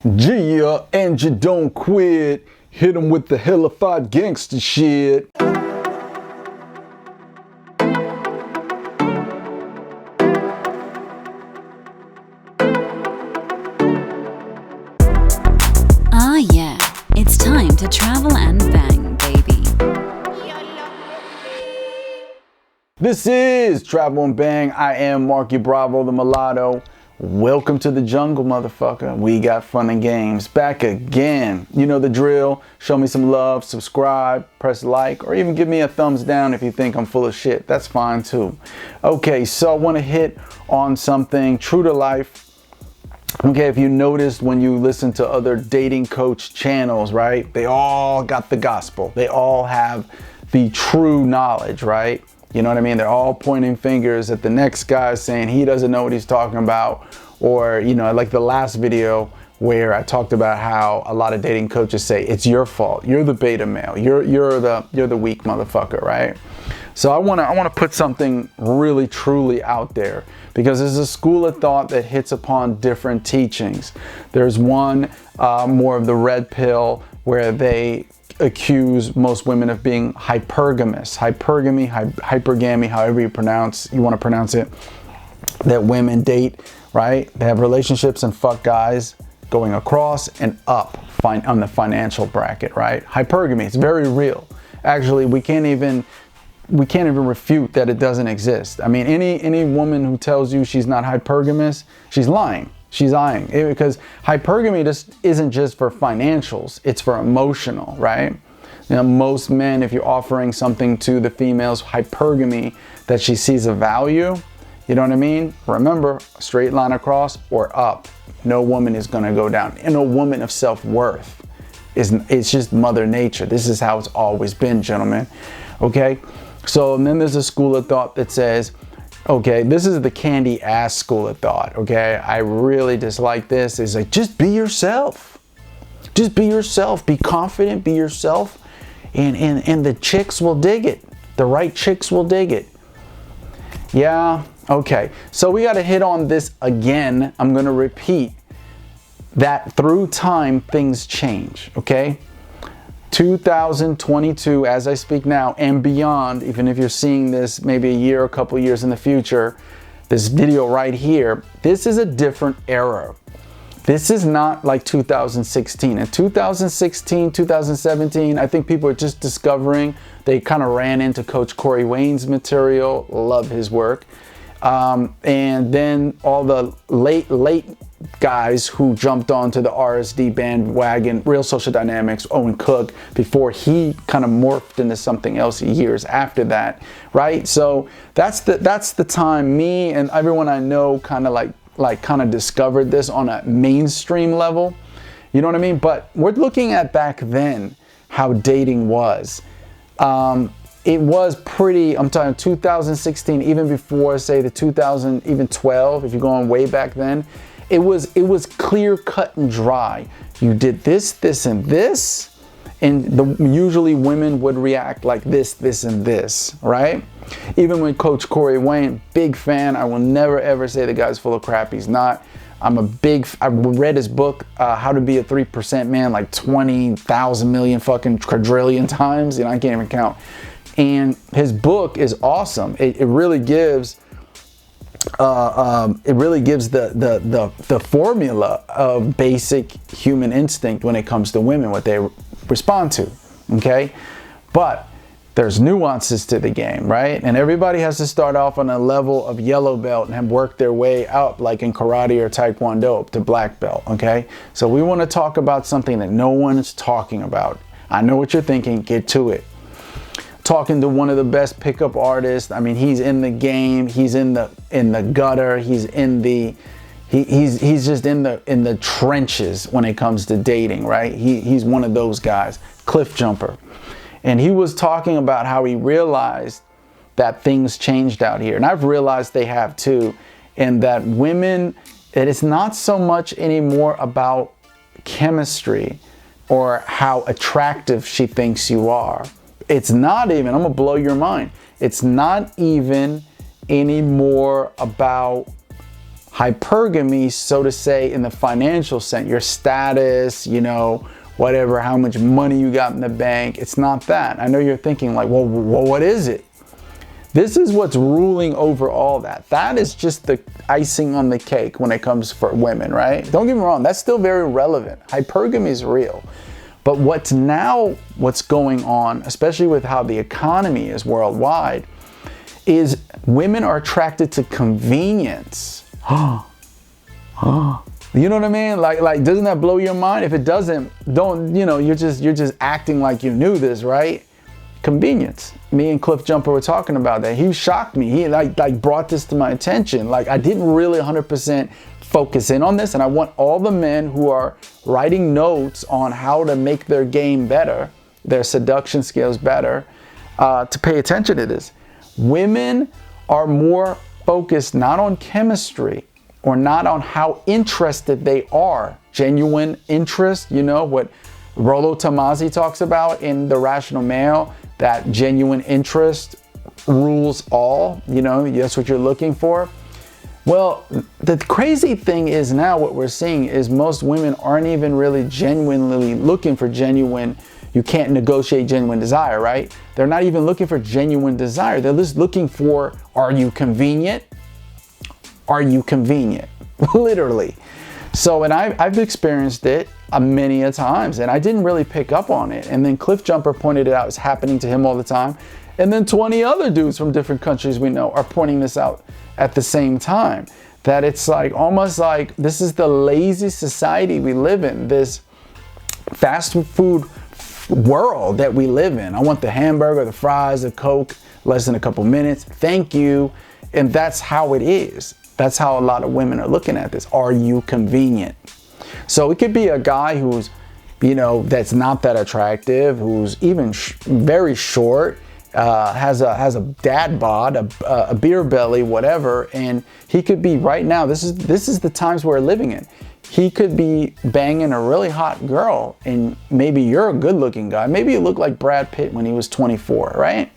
Yeah, and you don't quit. Hit 'em with the hellified gangster shit. Ah yeah, it's time to travel and bang, baby. This is Travel and Bang. I am Marky Bravo, the mulatto. Welcome to the jungle, motherfucker. We got fun and games back again. You know the drill. Show me some love, subscribe, press like, or even give me a thumbs down if you think I'm full of shit. That's fine too. Okay, so I want to hit on something true to life. Okay, if you noticed when you listen to other dating coach channels, right? They all got the gospel. They all have the true knowledge, right? You know what I mean? They're all pointing fingers at the next guy saying he doesn't know what he's talking about. Or, you know, like the last video where I talked about how a lot of dating coaches say it's your fault. You're the beta male. You're the weak motherfucker, right? So I want to put something really truly out there, because there's a school of thought that hits upon different teachings. There's one more of the red pill where they accuse most women of being hypergamous, hypergamy, however you want to pronounce it, that women date, right? They have relationships and fuck guys going across and up on the financial bracket, right? Hypergamy, it's very real. Actually, we can't even refute that it doesn't exist. I mean, any woman who tells you she's not hypergamous, she's lying. She's lying, because hypergamy just isn't just for financials, it's for emotional, right? You know, most men, if you're offering something to the female's hypergamy that she sees a value, you know what I mean? Remember, straight line across or up. No woman is gonna go down. And a woman of self-worth it's just mother nature. This is how it's always been, gentlemen. Okay? So and then there's a school of thought that says, okay, this is the candy ass school of thought, okay? I really dislike this. It's like, just be yourself. Just be yourself. Be confident, be yourself, and the chicks will dig it. The right chicks will dig it. Yeah, okay. So we got to hit on this again. I'm going to repeat that through time, things change, okay? 2022, as I speak now, and beyond, even if you're seeing this maybe a year, a couple years in the future, this video right here, this is a different era. This is not like 2016. In 2016, 2017, I think people are just discovering. They kind of ran into Coach Corey Wayne's material, love his work. And then all the late guys who jumped onto the RSD bandwagon, Real Social Dynamics, Owen Cook, before he kind of morphed into something else years after that, right? So that's the time me and everyone I know kind of discovered this on a mainstream level. You know what I mean? But we're looking at back then how dating was. It was pretty, I'm talking 2016, even before, say, the 2012, if you're going way back then, it was clear cut and dry. You did this, this, and this, and usually women would react like this, and this, right? Even when Coach Corey Wayne, big fan, I will never ever say the guy's full of crap. He's not. I read his book, How to Be a 3% Man, like 20,000 million fucking quadrillion times. You know, I can't even count. And his book is awesome. It really gives the formula of basic human instinct when it comes to women, what they respond to. Okay, but there's nuances to the game, right? And everybody has to start off on a level of yellow belt and have worked their way up, like in karate or taekwondo, up to black belt. Okay, so we want to talk about something that no one is talking about. I know what you're thinking. Get to it. Talking to one of the best pickup artists. I mean, he's in the game. He's in the gutter. He's just in the trenches when it comes to dating, right? He's one of those guys, cliff jumper. And he was talking about how he realized that things changed out here. And I've realized they have too. And that women, it's not so much anymore about chemistry or how attractive she thinks you are. It's not even, I'm gonna blow your mind. It's not even anymore about Hypergamy, so to say, in the financial sense, your status, you know, whatever, how much money you got in the bank. It's not that. I know you're thinking like, well, what is it? This is what's ruling over all that. That is just the icing on the cake when it comes for women, right? Don't get me wrong, that's still very relevant. Hypergamy is real. But what's going on, especially with how the economy is worldwide, is women are attracted to convenience. You know what I mean? Like, doesn't that blow your mind? If it doesn't, don't, you know, you're just acting like you knew this, right? Convenience. Me and Cliff Jumper were talking about that. He shocked me. He like brought this to my attention. Like, I didn't really 100% focus in on this, and I want all the men who are writing notes on how to make their game better, their seduction skills better, to pay attention to this. Women are more focused not on chemistry or not on how interested they are. Genuine interest, you know what Rollo Tomasi talks about in The Rational Male, that genuine interest rules all, you know, that's what you're looking for. Well, the crazy thing is now what we're seeing is most women aren't even really genuinely looking for genuine, you can't negotiate genuine desire, right? They're not even looking for genuine desire. They're just looking for, are you convenient? Are you convenient? Literally. So, and I've experienced it many a times, and I didn't really pick up on it. And then Cliff Jumper pointed it out, it's happening to him all the time. And then 20 other dudes from different countries we know are pointing this out at the same time. That it's like, almost like this is the lazy society we live in, this fast food world that we live in. I want the hamburger, the fries, the Coke, less than a couple minutes. Thank you. And that's how it is. That's how a lot of women are looking at this. Are you convenient? So it could be a guy who's, you know, that's not that attractive, who's even very short, has a dad bod, a beer belly, whatever, and he could be right now. This is the times we're living in. He could be banging a really hot girl, and maybe you're a good-looking guy. Maybe you look like Brad Pitt when he was 24, right?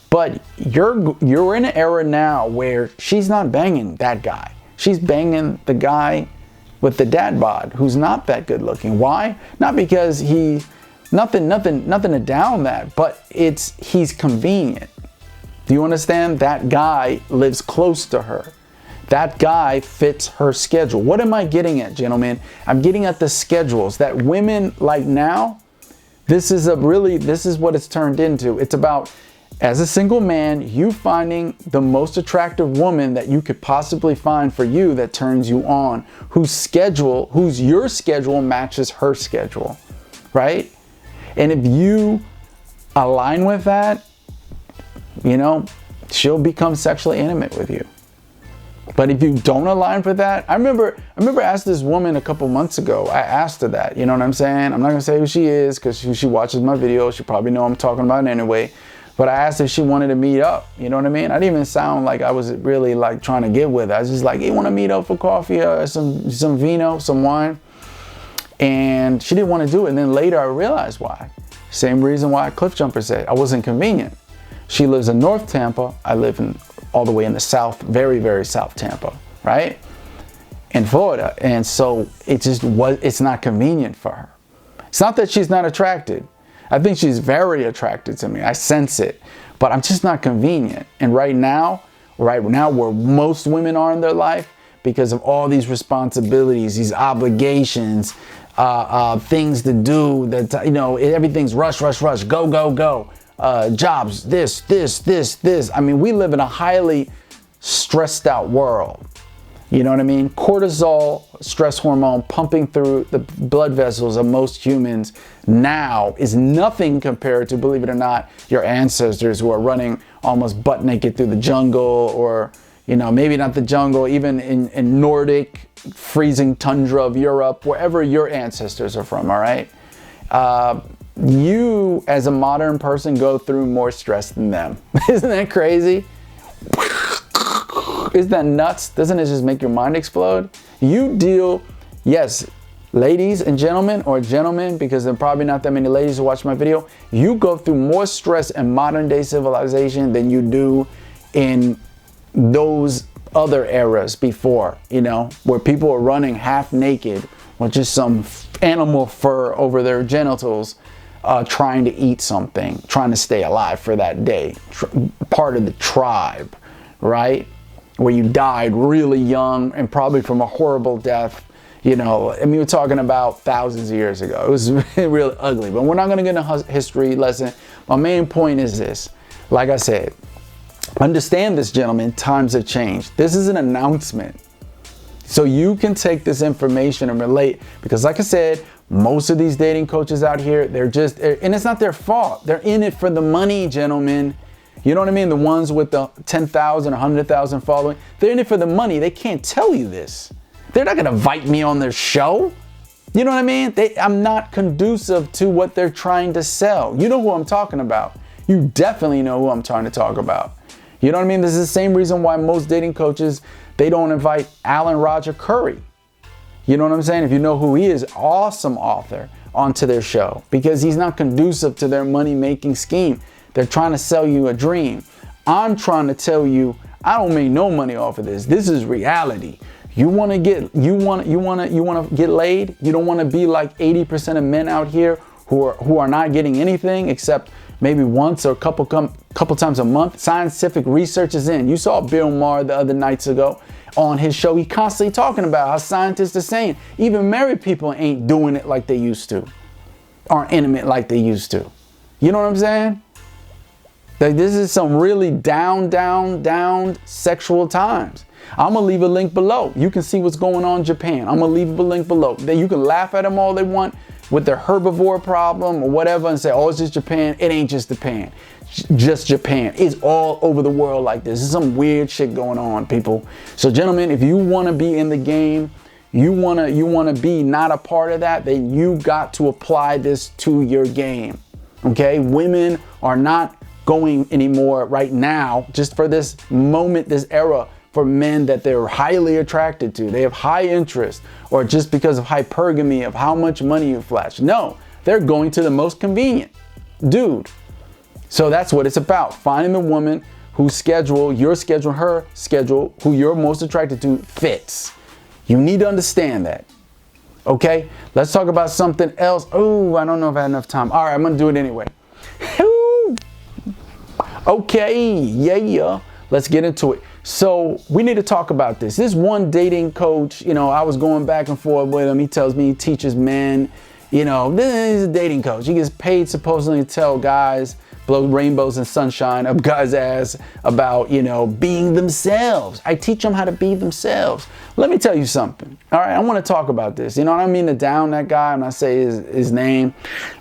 But you're in an era now where she's not banging that guy. She's banging the guy with the dad bod who's not that good looking. Why? Not because he nothing to down that, but he's convenient. Do you understand? That guy lives close to her. That guy fits her schedule. What am I getting at, gentlemen? I'm getting at the schedules that women like now. This is what it's turned into. It's about, as a single man, you finding the most attractive woman that you could possibly find for you that turns you on, whose your schedule matches her schedule, right? And if you align with that, you know, she'll become sexually intimate with you. But if you don't align for that, I remember I asked this woman a couple months ago. I asked her that, you know what I'm saying? I'm not gonna say who she is because she watches my video. She probably know I'm talking about it anyway. But I asked if she wanted to meet up. You know what I mean? I didn't even sound like I was really like trying to get with her. I was just like, hey, you want to meet up for coffee or some vino, some wine? And she didn't want to do it. And then later I realized why. Same reason why Cliff Jumper said I wasn't convenient. She lives in North Tampa. I live all the way in the South, very, very South Tampa, right? In Florida. And so it's not convenient for her. It's not that she's not attracted. I think she's very attracted to me. I sense it, but I'm just not convenient. And right now where most women are in their life, because of all these responsibilities, these obligations, things to do, that, you know, everything's rush, go, jobs, this. I mean, we live in a highly stressed out world. You know what I mean? Cortisol, stress hormone pumping through the blood vessels of most humans now is nothing compared to, believe it or not, your ancestors who are running almost butt naked through the jungle, or, you know, maybe not the jungle, even in Nordic, freezing tundra of Europe, wherever your ancestors are from, all right? You, as a modern person, go through more stress than them. Isn't that crazy? Isn't that nuts? Doesn't it just make your mind explode? Yes, ladies and gentlemen, or gentlemen, because there are probably not that many ladies who watch my video, you go through more stress in modern day civilization than you do in those other eras before, you know, where people are running half naked with just some animal fur over their genitals, trying to eat something, trying to stay alive for that day. Part of the tribe, right? Where you died really young and probably from a horrible death. You know, I mean, we're talking about thousands of years ago. It was really ugly, but we're not going to get a history lesson. My main point is this. Like I said, understand this, gentlemen, times have changed. This is an announcement. So you can take this information and relate, because like I said, most of these dating coaches out here, and it's not their fault. They're in it for the money, gentlemen. You know what I mean? The ones with the 10,000, 100,000 following, they're in it for the money. They can't tell you this. They're not going to invite me on their show. You know what I mean? I'm not conducive to what they're trying to sell. You know who I'm talking about. You definitely know who I'm trying to talk about. You know what I mean? This is the same reason why most dating coaches, they don't invite Alan Roger Curry. You know what I'm saying? If you know who he is, awesome author, onto their show, because he's not conducive to their money-making scheme. They're trying to sell you a dream. I'm trying to tell you, I don't make no money off of this. This is reality. You want to get laid? You don't want to be like 80% of men out here who are not getting anything except maybe once or a couple times a month. Scientific research is in. You saw Bill Maher the other nights ago on his show. He constantly talking about how scientists are saying even married people ain't doing it like they used to, aren't intimate like they used to. You know what I'm saying? Like, this is some really down sexual times. I'm going to leave a link below. You can see what's going on in Japan. I'm going to leave a link below. Then you can laugh at them all they want with their herbivore problem or whatever and say, oh, it's just Japan. It ain't just Japan. Just Japan. It's all over the world like this. There's some weird shit going on, people. So, gentlemen, if you want to be in the game, you want to be not a part of that, then you got to apply this to your game. Okay? Women are not going anymore right now, just for this moment, this era, for men that they're highly attracted to. They have high interest, or just because of hypergamy, of how much money you flash. No, they're going to the most convenient dude. So that's what it's about. Finding the woman whose schedule, your schedule, her schedule, who you're most attracted to fits. You need to understand that. Okay, let's talk about something else. Oh, I don't know if I have enough time. All right, I'm gonna do it anyway. Okay, yeah. Let's get into it. So we need to talk about this. This one dating coach, you know, I was going back and forth with him. He tells me he teaches men, you know, he's a dating coach. He gets paid supposedly to tell guys, blow rainbows and sunshine up guys' ass about, you know, being themselves. I teach them how to be themselves. Let me tell you something. All right, I want to talk about this. You know, I don't mean to down that guy. I'm not saying his name,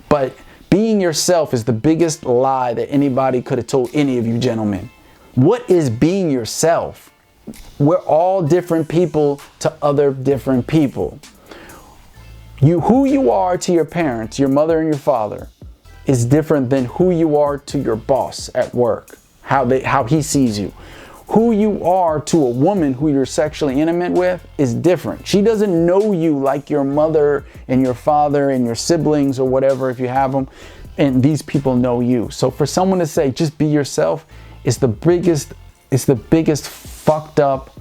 but being yourself is the biggest lie that anybody could have told any of you gentlemen. What is being yourself? We're all different people to other different people. Who you are to your parents, your mother and your father, is different than who you are to your boss at work, how he sees you. Who you are to a woman who you're sexually intimate with is different. She doesn't know you like your mother and your father and your siblings or whatever, if you have them, and these people know you. So for someone to say just be yourself, it's the biggest fucked up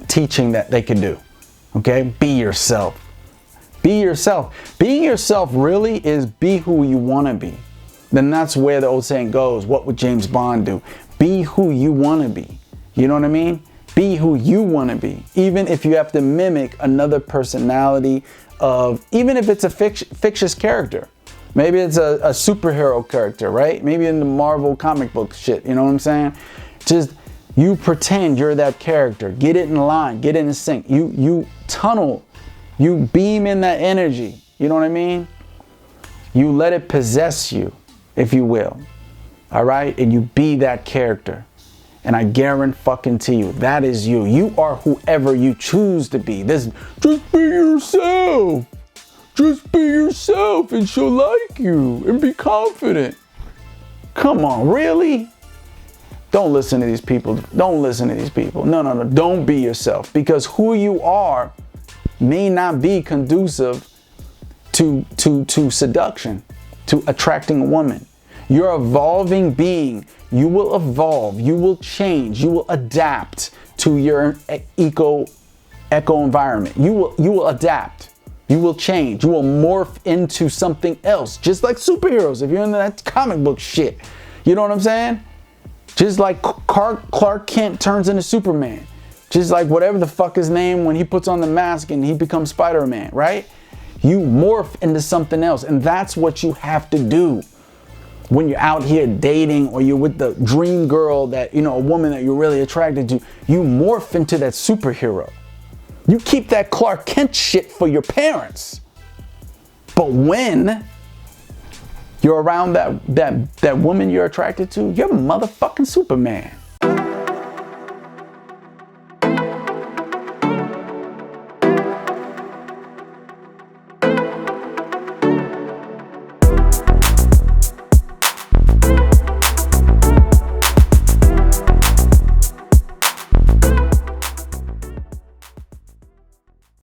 teaching that they can do. Okay, be yourself. Be yourself. Being yourself really is be who you want to be. Then that's where the old saying goes. What would James Bond do? Be who you want to be. You know what I mean? Be who you want to be. Even if you have to mimic another personality of, even if it's a fictitious character. Maybe it's a superhero character, right? Maybe in the Marvel comic book shit, you know what I'm saying? Just, you pretend you're that character. Get it in line, get it in sync. You tunnel, you beam in that energy, you know what I mean? You let it possess you, if you will, all right? And you be that character. And I guarantee you, that is you. You are whoever you choose to be. Just be yourself. Just be yourself and she'll like you and be confident. Come on, really? Don't listen to these people. Don't listen to these people. No. Don't be yourself, because who you are may not be conducive to seduction, to attracting a woman. You're an evolving being. You will evolve. You will change. You will adapt to your echo environment. You will adapt. You will change. You will morph into something else. Just like superheroes, if you're into that comic book shit. You know what I'm saying? Just like Clark Kent turns into Superman. Just like whatever the fuck his name when he puts on the mask and he becomes Spider-Man, right? You morph into something else. And that's what you have to do when you're out here dating, or you're with the dream girl that, you know, a woman that you're really attracted to. You morph into that superhero. You keep that Clark Kent shit for your parents. But when you're around that woman you're attracted to, you're motherfucking Superman.